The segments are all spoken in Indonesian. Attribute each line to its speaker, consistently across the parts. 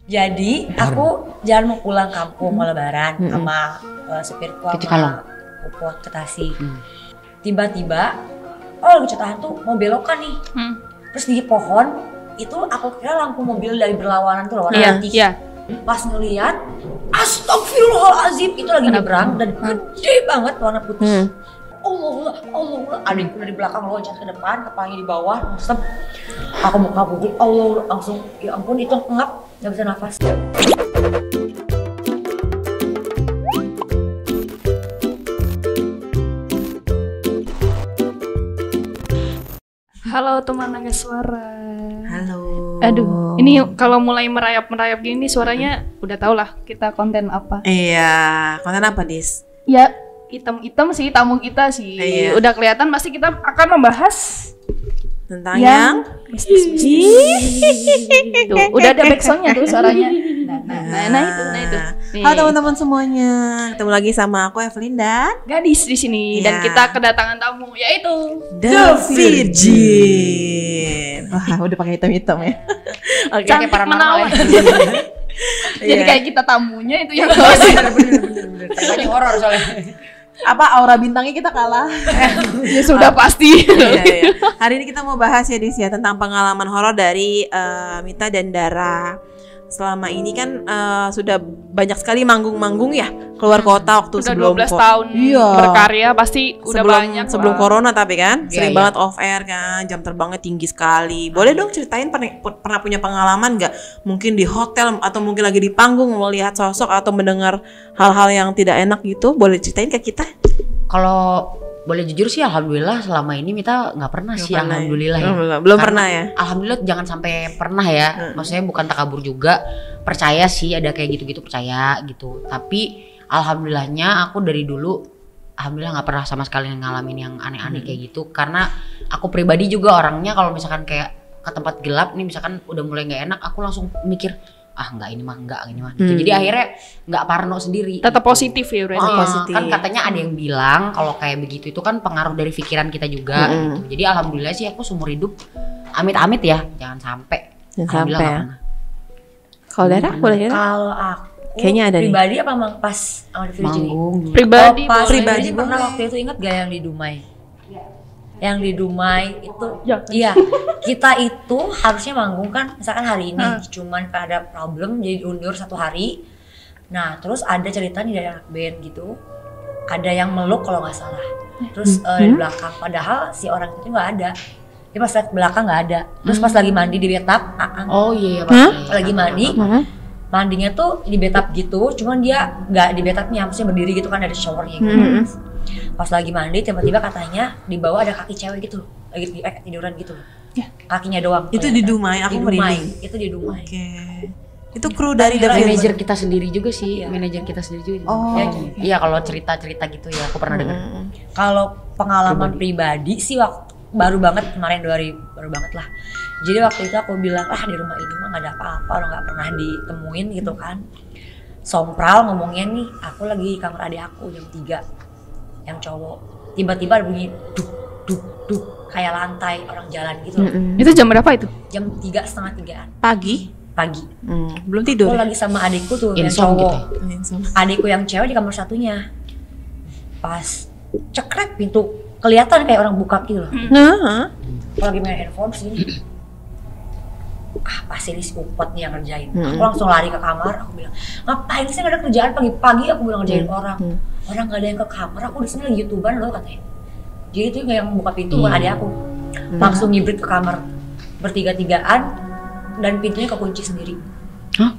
Speaker 1: Jadi aku jalan mau pulang kampung mau lebaran sama supirku sama Upot ke Tasik. Tiba-tiba lagi cetahan tuh mau belokan nih. Terus di pohon itu aku kira lampu mobil dari berlawanan tuh warna putih. Pas ngeliat, astagfirullahaladzim, itu lagi nyebrang dan gede banget warna putih. Allah, adikku dari belakang loncat ke depan, kepalanya di bawah, step. Aku mau kabur, Allah, langsung, ya ampun itu ngap, gak bisa nafas.
Speaker 2: Halo teman naga suara.
Speaker 3: Halo.
Speaker 2: Aduh, ini kalau mulai merayap gini suaranya udah tau lah kita konten apa.
Speaker 3: Iya, konten apa Dis?
Speaker 2: Ya, hitam-hitam sih tamu kita sih.
Speaker 3: Iya.
Speaker 2: Udah kelihatan pasti kita akan membahas
Speaker 3: tentang yang
Speaker 2: mistis. Tuh, udah ada backsoundnya tuh suaranya. Nah itu. Nih.
Speaker 3: Halo teman-teman semuanya, ketemu lagi sama aku Evelyn dan
Speaker 2: Gadis di sini dan kita kedatangan tamu yaitu
Speaker 3: The Virgin. Wah, udah pakai hitam-hitam ya.
Speaker 1: Oke, kayak paranormal ya.
Speaker 2: Jadi kayak kita tamunya itu yang
Speaker 1: bener. Tadi horor soalnya.
Speaker 3: Apa aura bintangnya kita kalah?
Speaker 2: Ya sudah pasti.
Speaker 3: Iya. Hari ini kita mau bahas ya Dis ya tentang pengalaman horor dari Mita dan Dara. Selama ini kan sudah banyak sekali manggung-manggung ya keluar kota waktu
Speaker 2: udah
Speaker 3: sebelum
Speaker 2: 12 tahun berkarya pasti udah banyak
Speaker 3: sebelum corona tapi kan sering
Speaker 1: Iya.
Speaker 3: banget off air kan, jam terbangnya tinggi sekali. Boleh dong ceritain pernah punya pengalaman nggak? Mungkin di hotel atau mungkin lagi di panggung melihat sosok atau mendengar hal-hal yang tidak enak gitu. Boleh ceritain ke kita?
Speaker 1: Kalau boleh jujur sih alhamdulillah selama ini Mita nggak pernah sih
Speaker 3: pernah
Speaker 1: alhamdulillah
Speaker 3: ya.
Speaker 1: ya.
Speaker 3: Belum pernah ya.
Speaker 1: Alhamdulillah jangan sampai pernah ya. Maksudnya bukan takabur juga. Percaya sih ada kayak gitu-gitu percaya gitu. Tapi alhamdulillahnya aku dari dulu alhamdulillah nggak pernah sama sekali ngalamin yang aneh-aneh kayak gitu. Karena aku pribadi juga orangnya kalau misalkan kayak ke tempat gelap nih misalkan udah mulai nggak enak aku langsung mikir ini mah gitu. Jadi akhirnya nggak parno sendiri.
Speaker 2: tetap positif ya berarti.
Speaker 3: Positif.
Speaker 1: Kan katanya ada yang bilang kalau kayak begitu itu kan pengaruh dari pikiran kita juga gitu. Jadi alhamdulillah sih aku seumur hidup amit-amit ya jangan sampai. Alhamdulillah
Speaker 3: sampai
Speaker 1: nggak
Speaker 3: ya.
Speaker 1: pernah.
Speaker 3: Kalau Dara boleh ya?
Speaker 1: Kalau aku
Speaker 3: Kayaknya ada nih.
Speaker 1: pribadi apa emang pas sama The Virgin?
Speaker 2: Pribadi
Speaker 1: pas
Speaker 3: pribadi
Speaker 1: pribadi pernah
Speaker 3: boleh.
Speaker 1: waktu itu ingat gak yang di Dumai? Yang di Dumai itu
Speaker 2: Ya.
Speaker 1: iya kita itu harusnya manggung kan misalkan hari ini cuman karena ada problem jadi diundur 1 hari. Nah terus ada cerita nih dari anak band gitu ada yang meluk kalau nggak salah terus di belakang padahal si orang itu nggak ada dia pas lihat ke belakang nggak ada terus pas lagi mandi di bathtub
Speaker 4: Oh iya pasti.
Speaker 1: lagi mandi mandinya tuh di bathtub gitu cuman dia nggak di bathtubnya maksudnya berdiri gitu kan ada showernya gitu. Pas lagi mandi tiba-tiba katanya di bawah ada kaki cewek gitu lagi tiduran gitu kakinya doang
Speaker 3: Itu di Dumai, aku merinding.
Speaker 1: itu di Dumai.
Speaker 3: Oke. Itu kru dari The Virgin.
Speaker 4: Manajer kita sendiri juga sih,
Speaker 1: Iya.
Speaker 4: manajer kita sendiri juga.
Speaker 3: Oh.
Speaker 1: Iya kalau cerita-cerita gitu ya aku pernah dengar. Kalau pengalaman pribadi sih waktu baru banget kemarin baru banget lah. Jadi waktu itu aku bilang di rumah ini mah nggak ada apa-apa, orang nggak pernah ditemuin gitu kan. Sompral ngomongnya nih, aku lagi di kamar adik aku jam 3 yang cowok. Tiba-tiba ada bunyi duk kayak lantai orang jalan gitu.
Speaker 2: Itu jam berapa itu?
Speaker 1: Jam 3:30-an
Speaker 3: Pagi.
Speaker 1: pagi.
Speaker 3: Belum tidur.
Speaker 1: Aku lagi sama adikku tuh yang
Speaker 4: Insom
Speaker 1: cowok.
Speaker 4: gitu.
Speaker 1: Adikku yang cewek di kamar satunya. Pas cekrek pintu kelihatan kayak orang buka gitu loh.
Speaker 3: Nah,
Speaker 1: Aku lagi main handphone sini. Pasti ini si Upot nih yang ngerjain. Aku langsung lari ke kamar. Aku bilang, ngapain sih nggak ada kerjaan pagi-pagi? Aku bilang ngerjain orang. Orang nggak ada yang ke kamar. Aku di sini lagi YouTuber loh katanya. Jadi itu yang buka pintu bukan adik aku. Langsung ngibrit ke kamar bertiga-tigaan dan pintunya kekunci sendiri.
Speaker 4: Hah?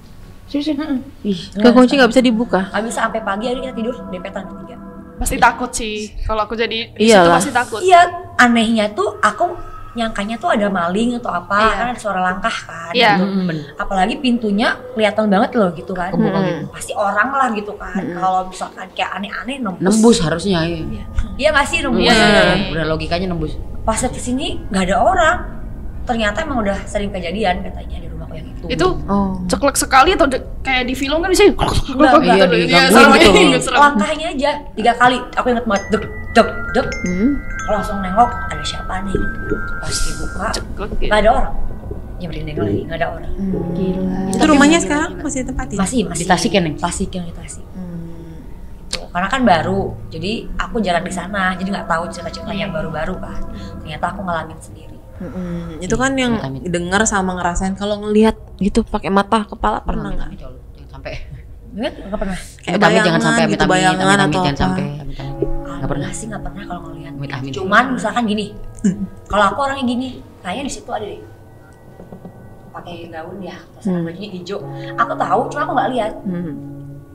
Speaker 4: Seriusan? Ih,
Speaker 3: kekunci nggak bisa dibuka.
Speaker 1: Gak bisa sampai pagi akhirnya kita tidur dempetan bertiga.
Speaker 2: Pasti takut sih. Kalau aku jadi di situ
Speaker 3: Iyalah.
Speaker 2: pasti takut.
Speaker 1: Iya, anehnya tuh aku nyangkanya tuh ada maling atau apa, kan ada suara langkah kan.
Speaker 2: Iya.
Speaker 1: Gitu. Apalagi pintunya kelihatan banget loh gitu kan.
Speaker 4: Kebuka gitu.
Speaker 1: Pasti orang lah gitu kan. Kalau misalkan kayak aneh-aneh
Speaker 4: Nembus harusnya ya.
Speaker 1: Iya nggak sih nembus.
Speaker 4: Udah logikanya nembus.
Speaker 1: Pas ke sini nggak ada orang. Ternyata emang udah sering kejadian katanya di rumahku yang itu.
Speaker 2: Itu
Speaker 3: Oh.
Speaker 2: ceklek sekali atau kayak di film kan bisa
Speaker 1: Enggak,
Speaker 4: iya,
Speaker 2: gitu.
Speaker 4: digangguin
Speaker 2: sama
Speaker 4: gitu.
Speaker 2: ini, serem.
Speaker 1: langkahnya aja 3 kali. Aku inget banget dek. Aku langsung nengok ada siapa nih. Pas dibuka
Speaker 2: Ceklek ya.
Speaker 1: nggak ada orang. Ya merinding lagi, nggak ada orang.
Speaker 2: Gila.
Speaker 3: Itu rumahnya sekarang masih ditempatin?
Speaker 1: Masih
Speaker 4: Di Tasik ya, Neng?
Speaker 1: Tasik yang di Tasik. Tuh, karena kan baru, jadi aku jarang di sana, jadi nggak tahu cerita-cerita yang baru-baru kan. Ternyata aku ngalamin sendiri.
Speaker 3: Itu kan yang dengar sama ngerasain. Kalau ngelihat gitu pakai mata kepala pernah nggak?
Speaker 4: Jangan sampai.
Speaker 1: Nggak pernah.
Speaker 3: Kayak
Speaker 4: Amit-amit jangan sampai,
Speaker 3: gitu,
Speaker 4: amit-amit,
Speaker 3: bayangan
Speaker 4: amit-amit,
Speaker 3: atau
Speaker 4: jangan
Speaker 3: apa?
Speaker 4: sampai. Amit-amit. Nggak pernah.
Speaker 1: Sih nggak pernah kalau ngelihat.
Speaker 4: Amit-amit.
Speaker 1: Cuman misalkan gini, kalau aku orangnya gini, kayaknya di situ ada deh. Pakai gaun ya, misalkan bajunya hijau. Aku tahu, cuma aku nggak lihat.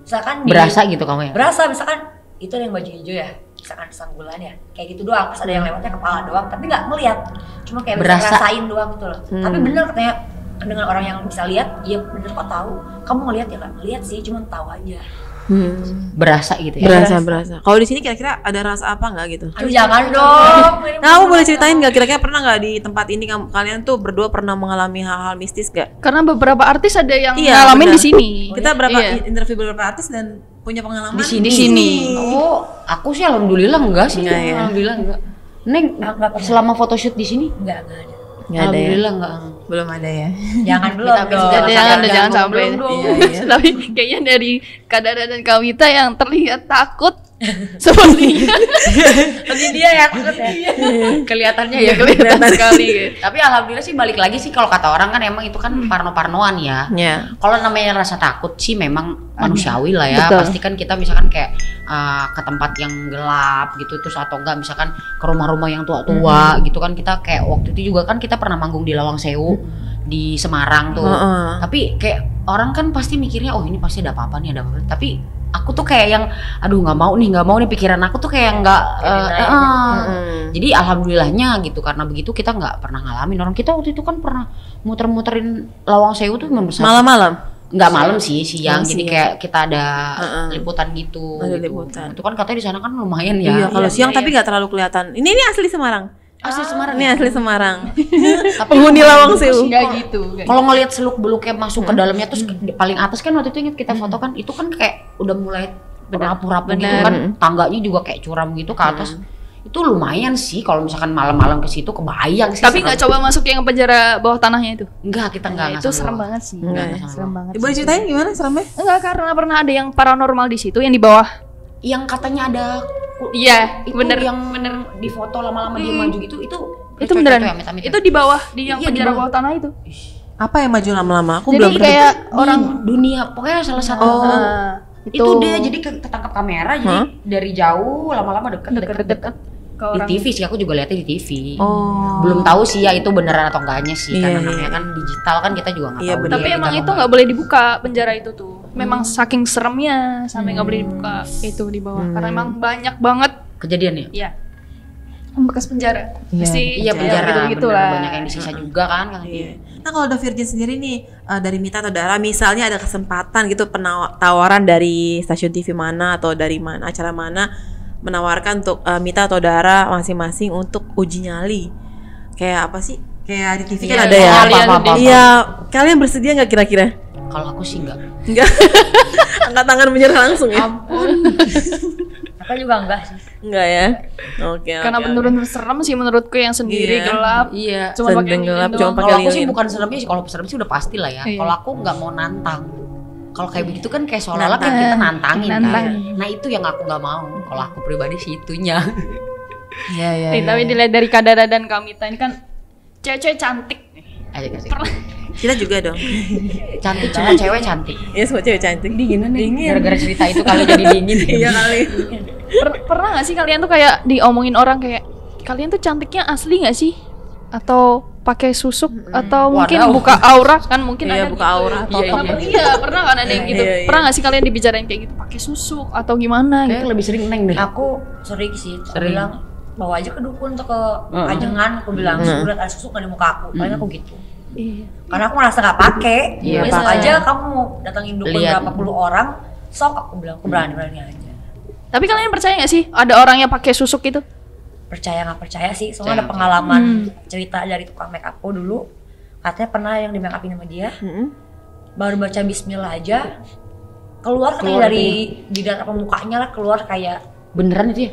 Speaker 1: Misalkan
Speaker 4: Berasa gitu kamu ya?
Speaker 1: Berasa, misalkan itu ada yang baju hijau ya, misalkan sanggulan ya, kayak gitu doang. Terus ada yang lewatnya kepala doang, tapi nggak ngeliat. Cuma kayak bisa
Speaker 4: Berasa.
Speaker 1: ngerasain doang gitu loh. Tapi bener katanya dengan orang yang bisa lihat, iya bener kok tahu. Kamu ngeliat ya nggak ngeliat sih, cuma tahu aja.
Speaker 4: Berasa gitu ya?
Speaker 3: Berasa. Kalau di sini kira-kira ada rasa apa nggak gitu?
Speaker 1: Aduh jangan dong.
Speaker 3: Nah, kamu boleh ceritain nggak kira-kira pernah nggak di tempat ini kalian tuh berdua pernah mengalami hal-hal mistis gak?
Speaker 2: Karena beberapa artis ada yang
Speaker 3: Iya,
Speaker 2: ngalamin
Speaker 3: benar.
Speaker 2: di sini.
Speaker 3: Kita berapa
Speaker 2: Iya.
Speaker 3: interview beberapa artis dan punya pengalaman
Speaker 4: Di sini. Oh, aku sih alhamdulillah enggak sih.
Speaker 3: Enggak ya?
Speaker 4: Alhamdulillah enggak. Neng,
Speaker 1: Enggak pernah.
Speaker 4: selama photoshoot di sini?
Speaker 1: Nggak ada.
Speaker 3: Nggak ada ya?
Speaker 4: Alhamdulillah enggak.
Speaker 3: Belum ada ya?
Speaker 1: Jangan belum dong.
Speaker 2: Jangan sampai.
Speaker 1: Belum dong.
Speaker 3: Iya.
Speaker 2: Tapi kayaknya dari Kadara dan Kawita yang terlihat takut sepertinya.
Speaker 1: Tapi dia ya takut ya.
Speaker 4: Kelihatannya
Speaker 2: Ya kelihatan sekali.
Speaker 4: Tapi alhamdulillah sih balik lagi sih kalau kata orang kan emang itu kan parno-parnoan ya.
Speaker 3: Ya.
Speaker 4: Kalau namanya rasa takut sih memang manusiawi lah ya.
Speaker 2: Betul.
Speaker 4: Pasti kan kita misalkan kayak ke tempat yang gelap gitu terus atau enggak misalkan ke rumah-rumah yang tua-tua gitu kan kita kayak waktu itu juga kan kita pernah manggung di Lawang Sewu di Semarang tuh. Tapi kayak orang kan pasti mikirnya oh ini pasti ada apa-apa nih, ada apa-apa. Tapi aku tuh kayak yang aduh nggak mau nih pikiran aku tuh kayak nggak jadi alhamdulillahnya gitu karena begitu kita nggak pernah ngalamin. Orang kita waktu itu kan pernah muter-muterin Lawang Sewu tuh memang besar.
Speaker 3: Malam-malam?
Speaker 4: Nggak malam sih, siang. Jadi
Speaker 3: siang.
Speaker 4: kayak kita ada liputan gitu.
Speaker 3: Ada
Speaker 4: gitu.
Speaker 3: liputan.
Speaker 4: Itu kan katanya di sana kan lumayan ya.
Speaker 3: Iya, kalau siang tapi nggak terlalu kelihatan. Ini asli Semarang.
Speaker 4: Asli Semarang.
Speaker 3: Ini asli Semarang.
Speaker 4: Tapi
Speaker 3: Penghuni Lawang Sewu.
Speaker 2: Enggak gitu.
Speaker 4: kalau ngelihat seluk beluknya masuk ke dalamnya terus di paling atas kan waktu itu ingat kita foto kan itu kan kayak udah mulai rapuh-rapuh gitu kan, tangganya juga kayak curam gitu ke atas. Itu lumayan sih kalau misalkan malam-malam ke situ kebayang sih.
Speaker 2: Tapi nggak coba masuk yang penjara bawah tanahnya itu.
Speaker 4: Enggak, kita enggak.
Speaker 2: Itu serem banget sih.
Speaker 3: Enggak,
Speaker 2: Serem banget.
Speaker 3: Boleh ceritain gimana seremnya?
Speaker 2: Enggak, karena pernah ada yang paranormal di situ yang di bawah.
Speaker 4: Yang katanya ada
Speaker 2: Iya,
Speaker 4: itu
Speaker 2: bener.
Speaker 4: yang bener di foto lama-lama dia maju gitu itu
Speaker 2: Itu beneran.
Speaker 4: ya, amit-amit
Speaker 2: Itu di bawah di yang
Speaker 4: Iya, di
Speaker 2: penjara
Speaker 4: bawah.
Speaker 2: bawah tanah itu.
Speaker 3: Apa yang maju lama-lama? Aku
Speaker 2: Jadi
Speaker 3: belum pernah.
Speaker 2: kayak
Speaker 4: di
Speaker 2: orang
Speaker 4: dunia pokoknya salah satu itu dia jadi ketangkap kamera jadi dari jauh lama-lama deket
Speaker 2: ke
Speaker 4: di
Speaker 2: orang.
Speaker 4: TV sih aku juga lihatnya di TV.
Speaker 3: Oh.
Speaker 4: Belum tahu sih ya itu beneran atau enggaknya sih
Speaker 3: Iya,
Speaker 4: karena
Speaker 3: iya.
Speaker 4: namanya kan digital kan kita juga nggak
Speaker 3: Iya,
Speaker 4: tahu.
Speaker 3: bener.
Speaker 2: Tapi
Speaker 4: dia,
Speaker 2: emang
Speaker 4: kita
Speaker 2: itu nggak boleh dibuka penjara itu tuh. Memang saking seremnya sampai nggak boleh dibuka itu di bawah. Karena emang banyak banget
Speaker 4: kejadian ya.
Speaker 2: ya bekas penjara. Pasti
Speaker 4: Iya penjara
Speaker 2: gitu
Speaker 4: bener,
Speaker 2: lah.
Speaker 4: banyak yang disisa juga kan kan.
Speaker 3: Iya. Nah kalau udah Virgin sendiri nih dari Mita atau Dara misalnya ada kesempatan gitu tawaran dari stasiun TV mana atau dari mana acara mana menawarkan untuk Mita atau Dara masing-masing untuk uji nyali kayak apa sih kayak di TV kan
Speaker 2: Iya,
Speaker 3: ada ya
Speaker 4: apa.
Speaker 3: iya kalian bersedia nggak kira-kira
Speaker 4: Kalau aku sih enggak.
Speaker 3: angkat tangan menyerah langsung ya
Speaker 1: Aku juga enggak sih.
Speaker 3: enggak ya oke
Speaker 2: Karena bener-bener serem sih menurutku yang sendiri
Speaker 3: Iya.
Speaker 2: gelap.
Speaker 4: Iya.
Speaker 2: Cuma pakai
Speaker 3: Sendiri gelap,
Speaker 2: lilin
Speaker 3: cuma
Speaker 2: doang.
Speaker 3: pakai
Speaker 4: Kalau aku sih
Speaker 3: lilin.
Speaker 4: bukan seremnya sih, kalau serem sih udah pasti lah ya.
Speaker 2: Iya.
Speaker 4: Kalau aku nggak mau nantang. Kalau kayak begitu kan kayak seolah-olah kayak kita nantangin
Speaker 2: Nantang.
Speaker 4: kan. Nah itu yang aku nggak mau. Kalau aku pribadi sih itunya.
Speaker 3: iya
Speaker 2: Tapi dilihat dari Kadara dan Kamita ini kan cewek-cewek cantik.
Speaker 4: Ayo kasih.
Speaker 3: kita juga dong
Speaker 4: Cantik cuma cewek cantik.
Speaker 3: ya semua cewek cantik
Speaker 4: Dinginan nih. Gara-gara cerita itu kali jadi dingin.
Speaker 3: iya kali
Speaker 2: Pernah gak sih kalian tuh kayak diomongin orang kayak kalian tuh cantiknya asli gak sih? Atau pakai susuk atau mungkin
Speaker 4: Wadaw.
Speaker 2: buka aura kan mungkin
Speaker 3: Iya,
Speaker 2: ada
Speaker 3: buka aura,
Speaker 2: Iya,
Speaker 3: totok.
Speaker 2: iya, pernah kan ada yang gitu.
Speaker 3: Iya, iya.
Speaker 2: Pernah gak sih kalian dibicarain kayak gitu pakai susuk atau gimana
Speaker 4: Kayak
Speaker 2: gitu?
Speaker 4: lebih sering neng deh.
Speaker 1: Aku sering sih. Aku
Speaker 4: Sering.
Speaker 1: bilang bawa aja ke dukun atau ke pajangan. Aku bilang surat ada susuk nggak di muka aku. Paling aku gitu.
Speaker 2: Iya.
Speaker 1: Karena aku merasa nggak pakai.
Speaker 4: Iya,
Speaker 1: Besok
Speaker 4: pakai.
Speaker 1: aja kamu datangin dukun
Speaker 4: Lihat.
Speaker 1: berapa puluh orang. Sok aku bilang aku berani aja.
Speaker 2: Tapi kalian percaya gak sih ada orang yang pakai susuk itu?
Speaker 1: Percaya nggak percaya sih.
Speaker 4: Percaya,
Speaker 1: Soalnya ada pengalaman cerita dari tukang make up aku dulu. Katanya pernah yang di make upin sama dia. Baru baca Bismillah aja keluar katanya dari jidat apa mukanya lah keluar kayak
Speaker 4: Beneran itu ya?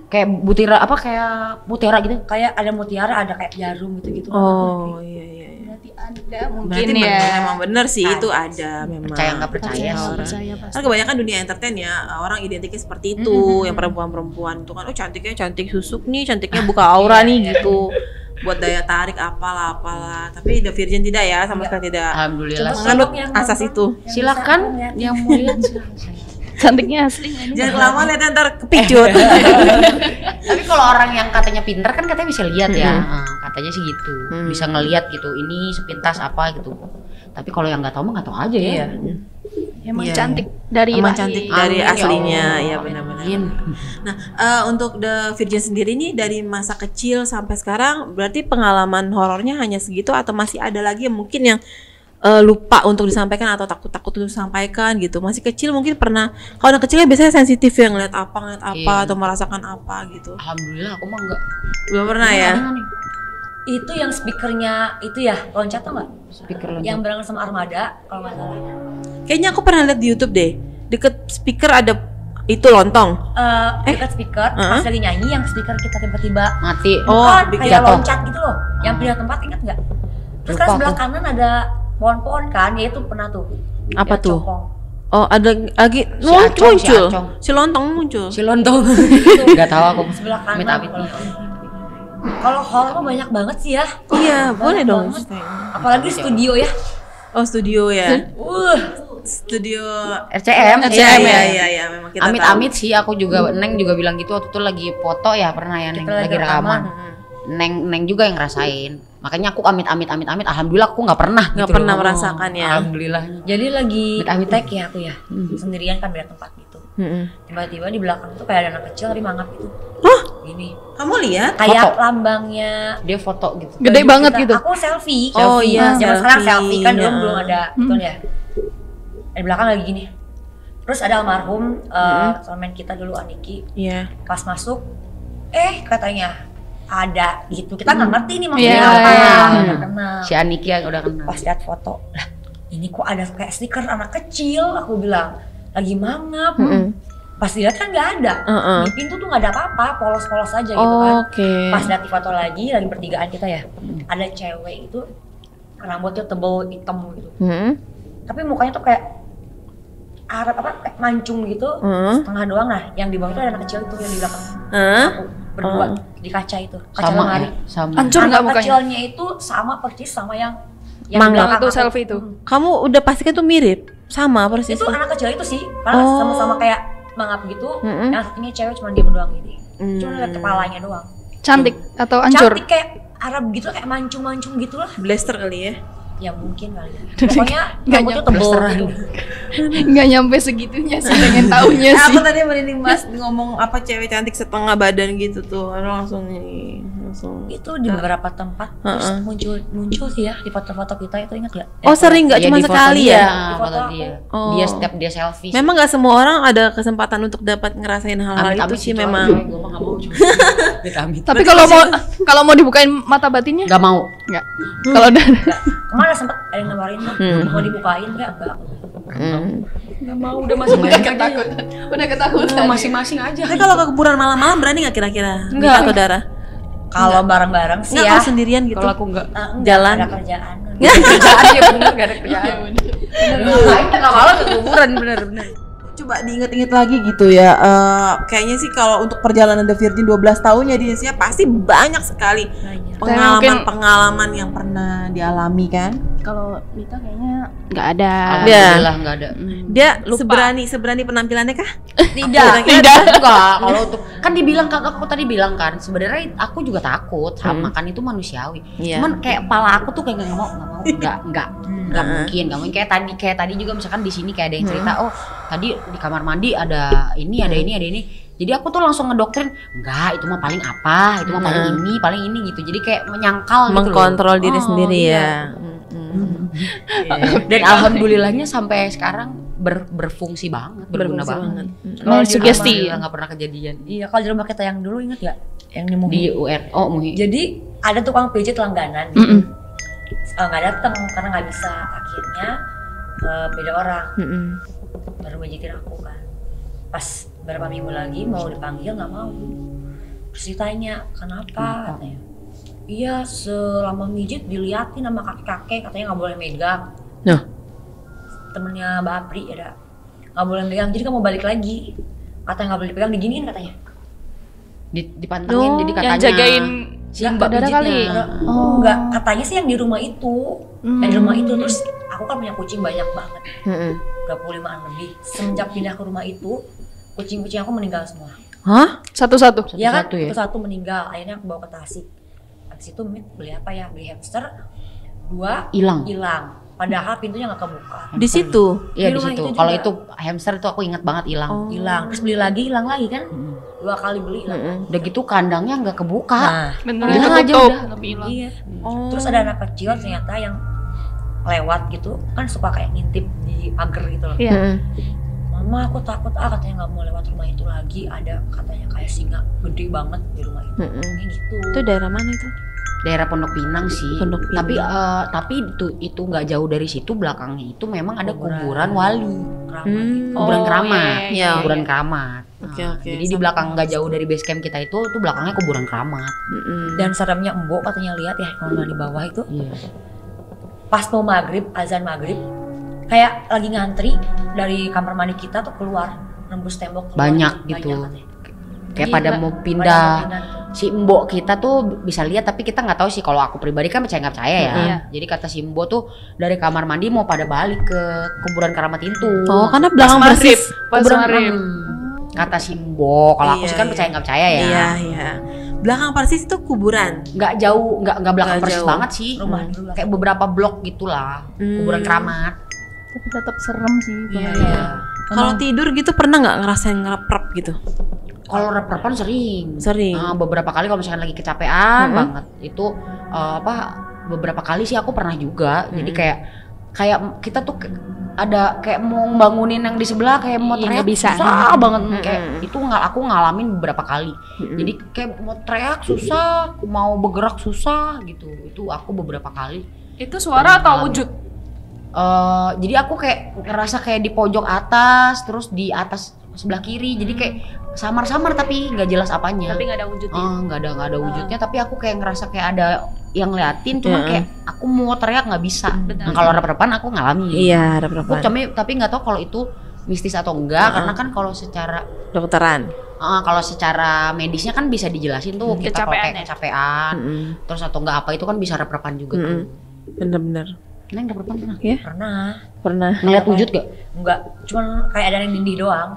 Speaker 4: Kayak butira apa kayak mutiara gitu?
Speaker 1: ada mutiara ada kayak jarum gitu
Speaker 3: oh iya
Speaker 2: Berarti Ada mungkin
Speaker 3: Berarti
Speaker 2: ya.
Speaker 3: emang bener sih itu ada memang.
Speaker 4: Percaya nggak percaya sih.
Speaker 2: Percaya pasti.
Speaker 3: Kan kebanyakan dunia entertain ya orang identiknya seperti itu, yang perempuan-perempuan itu kan cantiknya cantik susuk nih, cantiknya buka aura nih gitu. Buat daya tarik apalah. Tapi The Virgin tidak ya, sama sekali tidak.
Speaker 4: Alhamdulillah.
Speaker 3: Menganut asas itu.
Speaker 4: Silakan yang mau lihat silakan.
Speaker 2: Cantiknya asli nggak nih?
Speaker 3: Jangan lama lihat ntar kepicut.
Speaker 4: Tapi kalau orang yang katanya pintar kan katanya bisa lihat ya. Katanya sih gitu. Bisa ngelihat gitu. Ini sepintas apa gitu. Tapi kalau yang nggak tahu mah nggak tahu aja ya.
Speaker 2: Emang
Speaker 3: Iya.
Speaker 2: cantik dari
Speaker 3: Emang
Speaker 2: lahir.
Speaker 3: cantik dari
Speaker 4: Amin, ya
Speaker 3: aslinya,
Speaker 4: Allah.
Speaker 3: ya benar-benar.
Speaker 4: Amin.
Speaker 3: Nah, untuk The Virgin sendiri nih dari masa kecil sampai sekarang, berarti pengalaman horornya hanya segitu atau masih ada lagi yang mungkin yang lupa untuk disampaikan atau takut-takut untuk disampaikan gitu. Masih kecil mungkin pernah, kalau anak kecilnya biasanya sensitif ya ngeliat apa
Speaker 4: Iya.
Speaker 3: atau merasakan apa gitu.
Speaker 4: Alhamdulillah aku mah enggak.
Speaker 3: Belum pernah ya?
Speaker 1: Itu yang speakernya itu ya loncat tuh nggak?
Speaker 4: Speaker loncat.
Speaker 1: Yang berangkat sama Armada kalau nggak salah.
Speaker 3: Kayaknya aku pernah lihat di YouTube deh. Deket speaker ada itu lontong.
Speaker 1: Dekat speaker pas lagi nyanyi yang speaker kita tiba-tiba
Speaker 4: Mati.
Speaker 1: bukan kayak
Speaker 4: jatuh.
Speaker 1: loncat gitu loh. Yang pindah tempat ingat nggak? Terus
Speaker 4: Lupa
Speaker 1: kan sebelah
Speaker 4: aku.
Speaker 1: kanan ada pohon-pohon kan, ya itu pernah tuh.
Speaker 3: Apa
Speaker 1: Yang
Speaker 3: tuh?
Speaker 1: copong.
Speaker 3: Oh, ada lagi
Speaker 4: Acong, si
Speaker 3: muncul.
Speaker 4: Acong.
Speaker 3: Si lontong muncul.
Speaker 4: Si lontong. Enggak tahu aku.
Speaker 1: Sebelah kanan.
Speaker 4: Amit-amit
Speaker 1: kalau-
Speaker 4: nih.
Speaker 1: Kalau horor mah banyak banget sih ya.
Speaker 3: Iya, boleh dong.
Speaker 1: banget. Apalagi studio ya.
Speaker 3: Oh, studio ya. Studio
Speaker 4: RCM.
Speaker 3: Iya, memang kita tahu.
Speaker 4: Amit-amit sih aku juga Neng juga bilang gitu waktu itu lagi foto ya pernah ya Neng
Speaker 1: Kita lagi
Speaker 4: lagi rekaman. Neng juga yang ngerasain. Makanya aku amit. Alhamdulillah aku nggak pernah.
Speaker 3: Nggak
Speaker 4: gitu
Speaker 3: pernah
Speaker 4: loh.
Speaker 3: merasakan ya.
Speaker 4: Alhamdulillah.
Speaker 1: Jadi lagi
Speaker 4: Amit-amit.
Speaker 1: tag ya aku ya. Sendirian kan beda tempat gitu. Tiba-tiba di belakang tuh kayak ada anak kecil lagi mangap gitu. Gini.
Speaker 3: Kamu lihat?
Speaker 1: Kayak
Speaker 4: Foto.
Speaker 1: lambangnya
Speaker 4: Dia foto gitu.
Speaker 2: Gede banget
Speaker 1: kita.
Speaker 2: gitu.
Speaker 1: Aku selfie.
Speaker 3: Oh, iya,
Speaker 1: Zaman sekarang
Speaker 3: selfie.
Speaker 1: selfie kan dulu
Speaker 3: Ya.
Speaker 1: belum ada gitu ya. Di belakang lagi gini. Terus ada almarhum teman kita dulu Aniki.
Speaker 3: Iya.
Speaker 1: Pas masuk, katanya ada gitu. Kita nggak ngerti nih maksudnya
Speaker 2: Iya,
Speaker 1: apa.
Speaker 2: iya.
Speaker 1: Nggak kenal.
Speaker 4: Si Aniki yang udah kenal.
Speaker 1: Pas lihat foto, lah ini kok ada kayak stiker anak kecil. Aku bilang lagi mangap. Pas dilihat kan nggak ada. Di pintu tuh nggak ada apa-apa, polos-polos aja gitu kan.
Speaker 3: Oke.
Speaker 1: Pas lihat di foto lagi bertigaan kita ya, ada cewek itu rambutnya tebal hitam gitu. Tapi mukanya tuh kayak Arab kayak mancung gitu, setengah doang lah. Yang di bawah itu ada anak kecil itu yang di belakang aku berdua di kaca itu, kaca
Speaker 4: Sama
Speaker 1: lemari.
Speaker 4: ya. Sama.
Speaker 2: Hancur nggak
Speaker 1: Anak
Speaker 2: mukanya?
Speaker 1: kecilnya itu sama persis sama yang di
Speaker 3: Mangap.
Speaker 1: belakang
Speaker 2: Itu
Speaker 1: aku.
Speaker 2: selfie itu.
Speaker 3: Kamu udah pastikan tuh mirip, sama persis.
Speaker 1: Itu anak kecil itu sih, karena sama-sama kayak mangap gitu. Yang satunya cewek cuma diem doang gini. Cuma lihat kepalanya doang.
Speaker 2: Cantik atau hancur?
Speaker 1: Cantik kayak Arab gitu, kayak mancung-mancung gitu lah.
Speaker 3: Blaster kali ya.
Speaker 1: Ya mungkin kali ya. Pokoknya
Speaker 2: Nggak
Speaker 1: rambutnya tebal gitu.
Speaker 2: Nggak nyampe segitunya sih pengen taunya sih.
Speaker 3: Aku tadi merinding mas ngomong apa cewek cantik setengah badan gitu tuh, langsung nih, langsung.
Speaker 1: Itu di beberapa tempat terus muncul sih ya di foto-foto kita itu, ingat gak?
Speaker 3: Oh sering nggak
Speaker 4: Iya,
Speaker 3: cuma
Speaker 4: di foto
Speaker 3: sekali
Speaker 4: dia,
Speaker 3: ya?
Speaker 1: Di
Speaker 4: foto
Speaker 1: foto
Speaker 4: dia.
Speaker 3: aku.
Speaker 4: Dia setiap dia selfie.
Speaker 3: Memang nggak semua orang ada kesempatan untuk dapat ngerasain hal-hal itu sih memang.
Speaker 4: Gue mah nggak mau. Amit.
Speaker 2: Tapi kalau mau dibukain mata batinnya?
Speaker 4: Nggak mau.
Speaker 2: Nggak. Kalau udah
Speaker 1: Kemana sempet ada yang nawarin tuh, mau dibukain enggak?
Speaker 2: nggak mau, udah masing-masing ketakutan. Udah ketakutan.
Speaker 4: Masing-masing aja.
Speaker 3: Tapi kalau ke kuburan malam-malam berani nggak kira-kira? Enggak atau darah?
Speaker 1: Kalau bareng-bareng sih
Speaker 3: Nggak
Speaker 1: ya.
Speaker 3: kalau sendirian gitu.
Speaker 4: Kalau aku nggak.
Speaker 1: Enggak,
Speaker 3: Jalan.
Speaker 1: ada kerjaan.
Speaker 4: Kerjaan ya bener gak ada kerjaan. Ngapain tengah malam ke kuburan bener-bener.
Speaker 3: Coba diinget-inget lagi gitu ya. Kayaknya sih kalau untuk perjalanan The Virgin 12 tahunnya di Indonesia pasti banyak sekali pengalaman yang pernah dialami kan.
Speaker 2: Kalau Lita kayaknya nggak ada.
Speaker 4: Alhamdulillah nggak ada.
Speaker 3: Dia seberani penampilannya kah?
Speaker 4: Tidak. Enggak. Kalau untuk kan dibilang kakakku tadi bilang kan sebenarnya aku juga takut sama kan itu manusiawi.
Speaker 3: Iya.
Speaker 4: Cuman kayak pala aku tuh kayak nggak mau nggak mungkin kayak tadi juga misalkan di sini kayak ada yang cerita oh tadi di kamar mandi ada ini ada ini. Jadi aku tuh langsung ngedoktrin enggak itu mah paling apa itu mah paling ini gitu. Jadi kayak menyangkal gitu loh.
Speaker 3: Mengkontrol diri sendiri
Speaker 4: iya.
Speaker 3: ya.
Speaker 4: Dan alhamdulillahnya sampai sekarang berfungsi banget, berguna banget.
Speaker 2: Kalau sugesti
Speaker 4: Nggak pernah kejadian
Speaker 1: Iya, kalau di rumah kita yang dulu ingat gak? Yang di Muhi.
Speaker 4: di UR. Oh, Muhi.
Speaker 1: Jadi ada tukang pijit langganan gitu. Nggak datang karena nggak bisa, akhirnya beda orang baru pijitin aku kan. Pas beberapa minggu lagi mau dipanggil nggak mau. Terus ditanya kenapa? Katanya Iya, selama mijit diliatin sama kakek-kakek, katanya nggak boleh megang.
Speaker 3: Nah,
Speaker 1: Temennya Mbak Apri ada, nggak boleh megang. Jadi kamu balik lagi, katanya nggak boleh dipegang, diginiin katanya.
Speaker 4: Dipantengin jadi katanya.
Speaker 2: Yang jagain
Speaker 4: si Mbak
Speaker 2: Kadara
Speaker 4: pijitnya.
Speaker 2: kali.
Speaker 1: Enggak, katanya sih yang di rumah itu. Yang di rumah itu, terus aku kan punya kucing banyak banget. 25-an lebih. Semenjak pindah ke rumah itu, kucing-kucing aku meninggal semua.
Speaker 3: hah?
Speaker 2: Satu-satu.
Speaker 1: Iya kan,
Speaker 4: Satu-satu ya?
Speaker 1: satu meninggal. Akhirnya aku bawa ke Tasik. Habis itu beli apa ya? Beli hamster. 2
Speaker 4: Hilang.
Speaker 1: Padahal pintunya nggak kebuka.
Speaker 3: Di situ.
Speaker 4: Iya
Speaker 1: Di
Speaker 4: di
Speaker 1: rumah
Speaker 4: situ.
Speaker 1: itu
Speaker 4: Kalau
Speaker 1: juga.
Speaker 4: itu hamster itu aku ingat banget hilang.
Speaker 1: Hilang. Terus beli lagi, hilang lagi kan? 2 kali beli hilang.
Speaker 4: Udah gitu kandangnya nggak kebuka.
Speaker 1: Nah,
Speaker 2: Bener
Speaker 4: Hilang aja
Speaker 2: ketutup.
Speaker 4: udah.
Speaker 2: Tapi hilang.
Speaker 1: iya. Terus ada anak kecil ternyata yang lewat gitu, kan suka kayak ngintip di pagar gitu loh.
Speaker 2: Iya.
Speaker 1: Mama aku takut katanya nggak mau lewat rumah itu lagi, ada katanya kayak singa gede banget di rumah itu. Kayak gitu.
Speaker 3: Itu daerah mana itu?
Speaker 4: Daerah Pondok Pinang sih.
Speaker 3: Pondok Pinang.
Speaker 4: Tapi itu nggak jauh dari situ, belakangnya itu memang ada kuburan wali.
Speaker 1: Keramat gitu.
Speaker 4: Kuburan
Speaker 2: Oh,
Speaker 4: keramat.
Speaker 2: iya,
Speaker 3: iya.
Speaker 4: Kuburan keramat.
Speaker 3: Oke,
Speaker 4: Nah,
Speaker 3: oke.
Speaker 4: Jadi di belakang nggak jauh dari base camp kita itu belakangnya kuburan keramat.
Speaker 1: Dan seremnya Mbok katanya lihat ya kalau di bawah itu
Speaker 4: Iya.
Speaker 1: pas mau maghrib, azan maghrib, kayak lagi ngantri dari kamar mandi kita tuh keluar nembus tembok keluar,
Speaker 4: Banyak gitu.
Speaker 1: katanya.
Speaker 4: Kayak
Speaker 2: Gila.
Speaker 4: pada mau
Speaker 1: Pada
Speaker 4: pindah.
Speaker 1: mau pindah.
Speaker 4: Si Mbok kita tuh bisa lihat tapi kita nggak tahu sih, kalau aku pribadi kan percaya nggak percaya ya.
Speaker 2: Iya.
Speaker 4: Jadi kata si Mbok tuh dari kamar mandi mau pada balik ke kuburan keramat itu.
Speaker 3: Oh, karena belakang
Speaker 2: Maghrib.
Speaker 3: persis.
Speaker 2: Pas
Speaker 4: Kuburan
Speaker 2: maghrib.
Speaker 4: Kata si Mbok, kalau aku
Speaker 3: Iya,
Speaker 4: sih kan
Speaker 3: iya.
Speaker 4: percaya nggak percaya ya.
Speaker 3: Iya, iya. Belakang persis itu kuburan.
Speaker 4: Nggak jauh, nggak belakang
Speaker 3: Nggak
Speaker 4: persis
Speaker 3: jauh.
Speaker 4: banget sih.
Speaker 1: Rumah dulu lah.
Speaker 4: Kayak beberapa blok gitulah. Kuburan keramat.
Speaker 2: Tapi tetap serem sih.
Speaker 3: Iya. Kalau tidur gitu pernah nggak ngerasain ngereprep gitu?
Speaker 4: Kalau rep-repan sering.
Speaker 3: Sering.
Speaker 4: Nah, beberapa kali kalau misalkan lagi kecapean banget itu beberapa kali sih aku pernah juga. Jadi kayak kita tuh ada kayak mau bangunin yang di sebelah kayak mau
Speaker 2: Iya,
Speaker 4: teriak
Speaker 2: nggak bisa.
Speaker 4: susah banget kayak itu aku ngalamin beberapa kali. Jadi kayak mau teriak susah, mau bergerak susah gitu. Itu aku beberapa kali.
Speaker 2: Itu suara atau wujud?
Speaker 4: Jadi aku kayak ngerasa kayak di pojok atas, terus di atas sebelah kiri. Jadi kayak samar-samar tapi nggak jelas apanya.
Speaker 2: Tapi nggak ada wujudnya.
Speaker 4: Nggak ada wujudnya. Tapi aku kayak ngerasa kayak ada yang liatin, cuma kayak aku mau teriak nggak bisa. Nah, kalau rep-repan aku ngalamin.
Speaker 3: Iya,
Speaker 4: Aku
Speaker 3: reprepan.
Speaker 4: tapi nggak tahu kalau itu mistis atau enggak, karena kan kalau secara
Speaker 3: Dokteran.
Speaker 4: kalau secara medisnya kan bisa dijelasin tuh kita kalau
Speaker 2: Kecapean
Speaker 4: kayak
Speaker 2: ya?
Speaker 4: kecapean, terus atau enggak apa itu kan bisa rep-repan juga tuh.
Speaker 3: Bener-bener.
Speaker 4: Neng rep-repan pernah?
Speaker 1: Pernah.
Speaker 4: Ngeliat wujud gak?
Speaker 1: Enggak, cuman kayak ada yang dindih doang.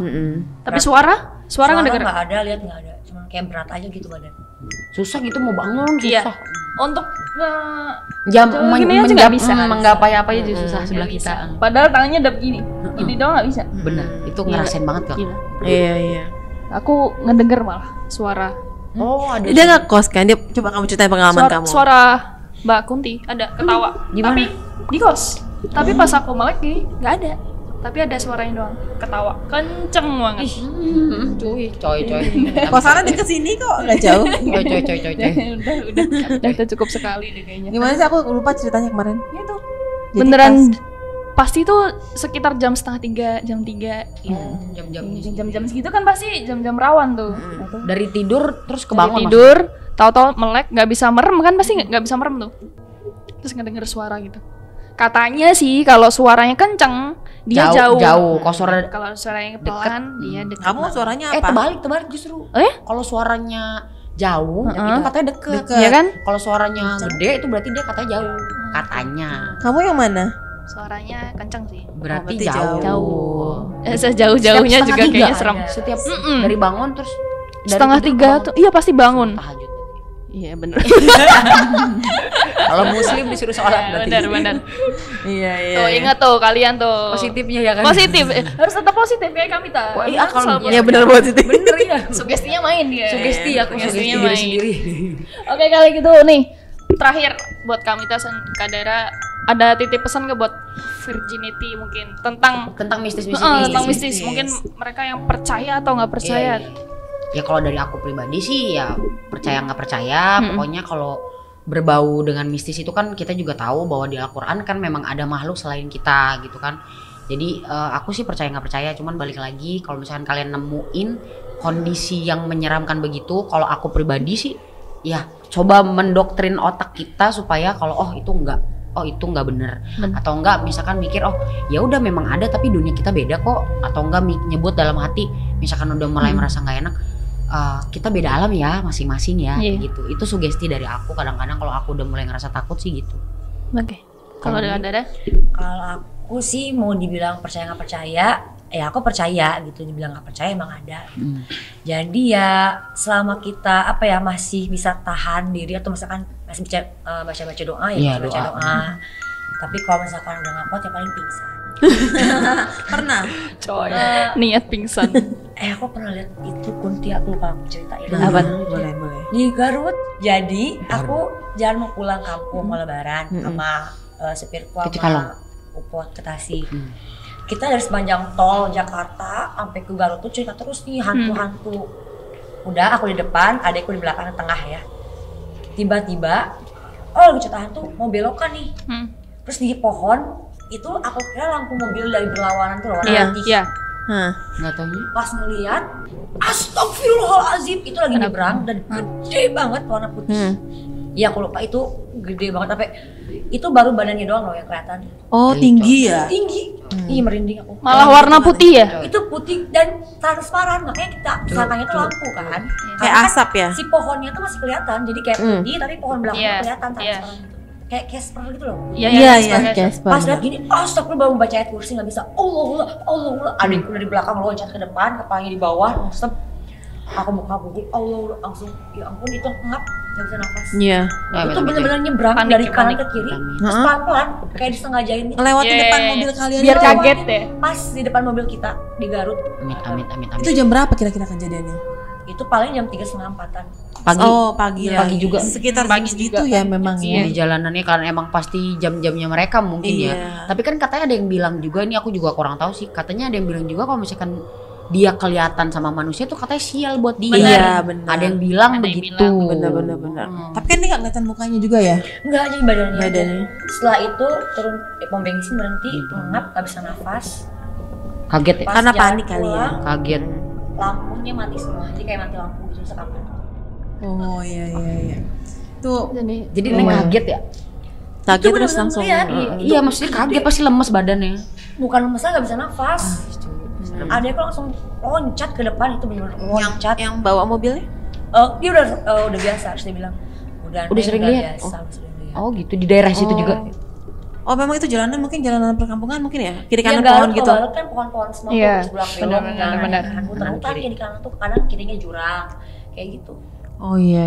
Speaker 2: Tapi suara nggak denger.
Speaker 1: nggak ada, lihat nggak ada. Cuman kayak berat aja gitu badan.
Speaker 4: Susah gitu mau bangun,
Speaker 2: Iya.
Speaker 4: susah.
Speaker 2: Untuk
Speaker 4: Jam
Speaker 2: Kalau gini aja nggak bisa.
Speaker 4: menggapai apa aja susah sebelah
Speaker 2: nggak
Speaker 4: kita.
Speaker 2: bisa. Padahal tangannya udah begini. Gini doang nggak bisa.
Speaker 4: Bener, itu ngerasain banget kak.
Speaker 2: Gila.
Speaker 3: Iya, iya.
Speaker 2: Aku ngedenger malah suara.
Speaker 4: Oh ada.
Speaker 3: Dia nggak kos kan? Dia coba kamu ceritain pengalaman kamu.
Speaker 2: Suara Mbak Kunti ada ketawa.
Speaker 4: Gimana?
Speaker 2: Tapi di kos. Tapi pas aku melek nih nggak ada. Tapi ada suaranya doang, ketawa kenceng banget.
Speaker 4: Coy.
Speaker 3: Kosannya deket sini kok, nggak jauh.
Speaker 4: Coy.
Speaker 2: udah cukup sekali deh kayaknya.
Speaker 3: Gimana sih, aku lupa ceritanya kemarin.
Speaker 2: Itu
Speaker 3: Jadi
Speaker 2: beneran pasti tuh sekitar jam 2:30, jam 3.
Speaker 4: Jam-jam
Speaker 2: Segitu kan pasti jam-jam rawan tuh. Nah, tuh.
Speaker 4: dari tidur terus
Speaker 2: Dari
Speaker 4: kebangun
Speaker 2: tidur, tahu-tahu melek, nggak bisa merem kan, pasti nggak bisa merem tuh. Terus ngedenger suara gitu. Katanya sih kalau suaranya kenceng, dia jauh.
Speaker 4: Kalau
Speaker 2: Kalau suaranya pelan, dia dekat.
Speaker 3: Kamu suaranya apa?
Speaker 4: terbalik justru.
Speaker 2: Eh?
Speaker 4: Kalau suaranya jauh, itu katanya deket.
Speaker 3: Deket.
Speaker 2: Iya kan?
Speaker 4: Kalau suaranya gede itu berarti dia katanya jauh. Katanya.
Speaker 3: Kamu yang mana?
Speaker 2: Suaranya kenceng sih.
Speaker 4: Berarti
Speaker 3: berarti
Speaker 4: jauh.
Speaker 2: Jauh. Sejauh-jauhnya
Speaker 4: Setiap
Speaker 2: juga
Speaker 4: setengah
Speaker 2: kayaknya
Speaker 4: tiga
Speaker 2: serem.
Speaker 4: ada. Setiap dari bangun terus dari
Speaker 2: 2:30
Speaker 4: tidur
Speaker 2: tuh, iya pasti bangun.
Speaker 4: tahajud.
Speaker 2: Iya bener.
Speaker 4: Kalau muslim disuruh sholat berarti.
Speaker 2: Bener.
Speaker 3: Iya, iya.
Speaker 2: Tuh ingat tuh kalian tuh.
Speaker 4: Positifnya ya kan.
Speaker 2: Positif. Harus tetap positif kayak kami tak.
Speaker 4: Wah, iya, kalau
Speaker 3: Iya benar positif.
Speaker 4: Bener ya.
Speaker 2: Sugestinya main dia.
Speaker 4: Sugesti aku sugesti
Speaker 2: Sugestinya
Speaker 4: diri
Speaker 2: main.
Speaker 4: sendiri.
Speaker 2: Oke kali gitu nih. Terakhir buat kami dan Kadara, ada titip pesan nggak buat virginity mungkin tentang
Speaker 4: Tentang
Speaker 2: tentang mistis. Mungkin mereka yang percaya atau nggak percaya.
Speaker 4: Iya. Ya kalau dari aku pribadi sih ya percaya nggak percaya, pokoknya kalau berbau dengan mistis itu kan kita juga tahu bahwa di Al-Quran kan memang ada makhluk selain kita gitu kan. Jadi aku sih percaya nggak percaya, cuman balik lagi kalau misalkan kalian nemuin kondisi yang menyeramkan begitu, kalau aku pribadi sih ya coba mendoktrin otak kita supaya kalau itu enggak, itu enggak bener. Atau enggak misalkan mikir ya udah memang ada tapi dunia kita beda kok, atau enggak nyebut dalam hati misalkan udah mulai merasa nggak enak, kita beda alam ya masing-masing ya, kayak gitu. Itu sugesti dari aku kadang-kadang kalau aku udah mulai ngerasa takut sih gitu.
Speaker 2: Oke. Kalau dengan Dada?
Speaker 1: Kalau aku sih mau dibilang percaya nggak percaya, ya aku percaya gitu. Dibilang nggak percaya emang ada. Jadi ya selama kita masih bisa tahan diri atau misalkan masih baca doa ya, baca doa. Tapi kalau misalkan udah ngapot ya paling pingsan.
Speaker 3: Pernah?
Speaker 2: Coy, niat pingsan.
Speaker 1: Aku pernah lihat itu Kunti, aku lupa aku ceritain.
Speaker 3: Boleh.
Speaker 1: Di Garut. Jadi aku jalan mau pulang kampung mau lebaran sama supirku sama Upot ke Tasik. Kita dari sepanjang tol Jakarta sampai ke Garut tuh cerita terus nih hantu-hantu. Udah aku di depan, adekku di belakang tengah ya. Tiba-tiba lagi cerita hantu mau belokan nih. Terus di pohon itu aku kira lampu mobil dari berlawanan tuh warna putih.
Speaker 2: Iya.
Speaker 4: Nggak tahu nih.
Speaker 1: Pas ngeliat, astagfirullahaladzim, itu lagi nyebrang dan gede banget warna putih. Iya aku lupa itu gede banget tapi itu baru badannya doang loh yang kelihatan.
Speaker 3: Oh tinggi ya?
Speaker 1: Tinggi. Ih merinding aku.
Speaker 2: Malah warna putih ya?
Speaker 1: Itu putih dan transparan, makanya kita sangkanya tuh lampu kan.
Speaker 3: Kayak asap ya?
Speaker 1: Si pohonnya tuh masih kelihatan, jadi kayak putih tapi pohon belakangnya kelihatan transparan gitu. Kayak Casper gitu loh.
Speaker 2: Iya,
Speaker 5: Casper.
Speaker 1: Pas lihat gini, astagfirullah baru baca ayat kursi nggak bisa. Allah. Adikku dari belakang loncat ke depan, kepalanya di bawah, step. Aku mau kabur, Allah langsung, ya ampun itu ngap, nggak bisa nafas.
Speaker 3: Iya.
Speaker 1: Itu benar-benar nyebrang dari kanan ke kiri, terus pelan-pelan, kayak disengajain gitu.
Speaker 3: Lewatin depan mobil kalian.
Speaker 2: Biar kaget ya.
Speaker 1: Pas di depan mobil kita di Garut.
Speaker 4: Amit.
Speaker 3: Itu jam berapa kira-kira kejadiannya?
Speaker 1: Itu paling jam 3:30-an.
Speaker 4: Pagi.
Speaker 3: Oh pagi ya.
Speaker 4: Pagi juga.
Speaker 3: Sekitar jam segitu ya memang ya.
Speaker 4: Di jalanannya karena emang pasti jam-jamnya mereka mungkin ya. Tapi kan katanya ada yang bilang juga, ini aku juga kurang tahu sih. Katanya ada yang bilang juga kalau misalkan dia kelihatan sama manusia tuh katanya sial buat dia.
Speaker 3: Iya benar.
Speaker 4: Ada yang bilang begitu.
Speaker 3: Benar. Tapi kan dia nggak kelihatan mukanya juga ya?
Speaker 1: Enggak, jadi badannya. Setelah itu turun pom bensin berhenti, ngap, nggak bisa nafas.
Speaker 4: Kaget ya?
Speaker 3: Karena panik kali ya.
Speaker 4: Kaget.
Speaker 1: Lampunya mati semua, jadi kayak mati lampu gitu sekapan.
Speaker 3: Oh iya. Tuh
Speaker 4: Jadi Neng kaget ya?
Speaker 3: kaget
Speaker 1: Itu
Speaker 3: terus
Speaker 1: bener-bener
Speaker 3: langsung.
Speaker 1: ngeliat.
Speaker 4: Iya maksudnya kaget pasti lemes badannya.
Speaker 1: Bukan lemes, nggak bisa nafas. Adekku langsung loncat ke depan, itu benar-benar loncat.
Speaker 3: Yang bawa mobilnya?
Speaker 1: Dia udah biasa, harus dia bilang. Udah
Speaker 4: sering lihat?
Speaker 1: Sering lihat.
Speaker 4: Oh gitu, di daerah situ juga.
Speaker 3: Oh memang itu jalanan mungkin jalanan perkampungan mungkin ya? Kiri kanan
Speaker 1: Garut,
Speaker 3: pohon gitu?
Speaker 1: Garut kan pohon-pohon semua tuh,
Speaker 2: Iya,
Speaker 1: sebelah belok,
Speaker 2: benar.
Speaker 1: Hutan-hutan ya di kanan tuh, kadang kirinya jurang, kayak gitu.
Speaker 3: Oh iya.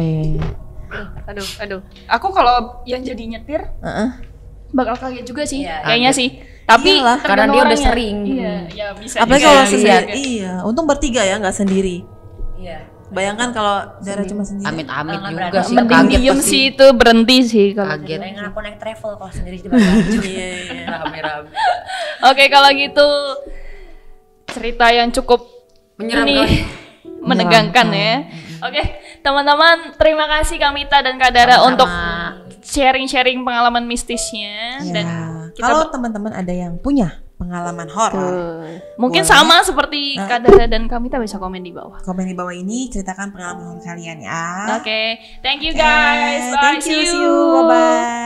Speaker 2: Aduh. Aku kalau yang jadi nyetir bakal kaget juga sih,
Speaker 1: Iya.
Speaker 2: kayaknya sih. Tapi
Speaker 3: Iyalah,
Speaker 4: karena dia udah sering.
Speaker 2: Iya, ya bisa.
Speaker 3: Apalagi
Speaker 2: juga
Speaker 3: kalau
Speaker 2: ya.
Speaker 3: sendiri. Iya, untung bertiga ya nggak sendiri.
Speaker 1: Iya.
Speaker 3: Bayangkan kalau Dara cuma sendiri.
Speaker 4: Amit-amit
Speaker 1: Nggak
Speaker 4: juga
Speaker 1: berani.
Speaker 4: sih.
Speaker 2: Mending
Speaker 4: Kaget
Speaker 2: diem
Speaker 4: pasti.
Speaker 2: sih itu berhenti sih kalau
Speaker 4: Kaget.
Speaker 1: Pengen aku naik travel kalau sendiri di Bandung.
Speaker 3: Iya.
Speaker 4: Rame-rame.
Speaker 2: Oke, kalau gitu cerita yang cukup
Speaker 4: Menyeramkan.
Speaker 2: menegangkan ya. Oke, teman-teman, terima kasih Kamita dan Kak Dara
Speaker 4: Sama-sama.
Speaker 2: untuk sharing-sharing pengalaman mistisnya dan kita
Speaker 3: Kalau teman-teman ada yang punya pengalaman horor,
Speaker 2: mungkin
Speaker 3: boleh.
Speaker 2: sama seperti Kak Dara dan Kamita bisa komen di bawah.
Speaker 3: komen di bawah ini ceritakan pengalaman horor kalian ya.
Speaker 2: Oke, thank you guys. Bye.
Speaker 3: Thank you, see you. Bye bye.